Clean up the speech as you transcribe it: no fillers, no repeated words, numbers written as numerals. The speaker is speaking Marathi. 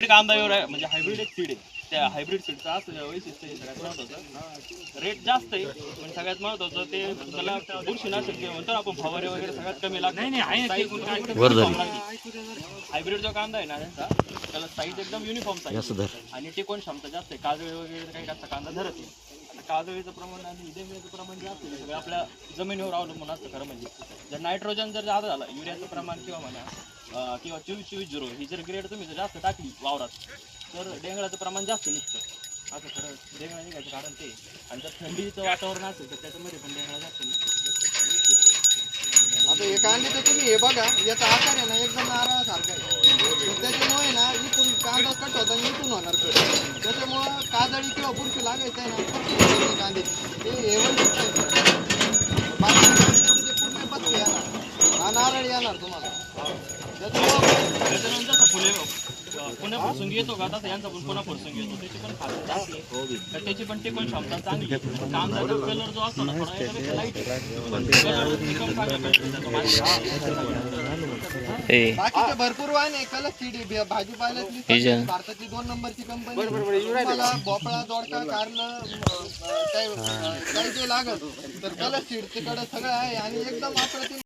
कांदा एवढा म्हणजे हायब्रिड एक सीड आहे. त्या हायब्रिड सीडचा असं वैशिष्ट्य आहे सगळ्यात महत्वाचं. रेट जास्त आहे पण सगळ्यात महत्वाचं ते त्याला बुरशीनाशक जे म्हणतो आपण फवारे वगैरे सगळ्यात कमी लागतं. हायब्रिड जो कांदा आहे ना त्यांचा त्याला साईज एकदम युनिफॉर्म साईज आणि टिकवण क्षमता जास्त आहे. काजळी वगैरे काही जास्त कांदा धरत नाही. आता काजळीचं प्रमाण आणि डेंगळीचं प्रमाण जास्त आहे. सगळं आपल्या जमिनीवर अवलंबून असतं खरं म्हणजे. जर नायट्रोजन जर जास्त झालं युरियाचं प्रमाण किंवा म्हणा किंवा 24-24-0 ही जर ग्रेड तुम्ही जर जास्त टाकली वावरात तर डेंगळाचं प्रमाण जास्त निघतं. असं खरं डेंगळा निघायचं कारण ते. आणि जर थंडीचं वातावरण असेल तर त्याच्यामध्ये पण डेंगळा जास्त निघतो. आता हे कांदे तर तुम्ही हे बघा याचा आकार आहे ना एकदम नारळासारखा आहे. त्याच्यामुळे ना इथून कांदा कट होता आणि इथून होणार कट. त्याच्यामुळं काजळी किंवा बुरशी लागायचं आहे ना कांदे ते हेवण बाकी ते पूर्ण पत्ते येणार हा नारळ येणार तुम्हाला. त्याच्यानंतर जसं फुले पुन्हा फुरसुंगी येतो का तसं यांचा पण पुन्हा फुरसुंगी येतो. त्याची पण खासियत असते तर त्याची पण टिकवण क्षमता चांगली आहे. कांद्याचा कलर जो असतो ना थोडा याच्यापेक्षा लाईट बाकीचे भरपूर वाहन आहे कलर सीडी भाजीपाल्यातली भारताची 2 नंबरची कंपनी. तुम्हाला भोपळा दोडका कारलं काही जे लागत तर कलर सीड तिकडे सगळं आहे आणि एकदम अप्रतिम